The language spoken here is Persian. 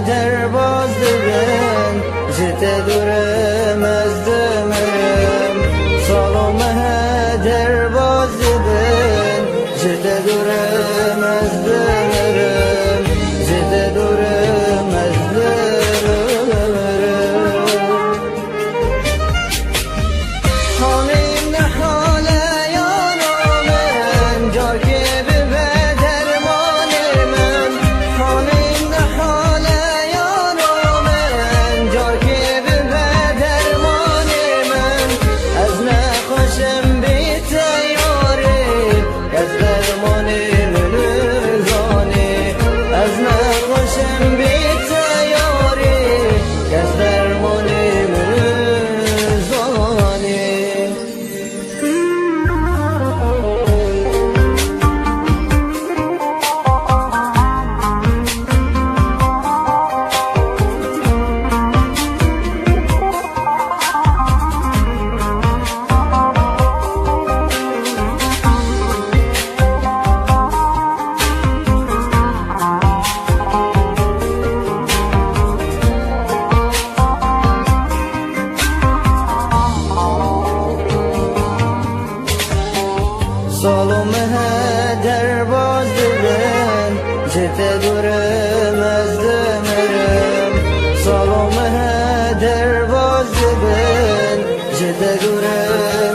در باز دبن جت دورم از دمرم سالم در باز دبن جت دورم از دمرم جت دورم از دمرم حالیم نحاله یارم من جا که سالم در باز دبن جت دورم از دمرم سالم در باز دبن جت دورم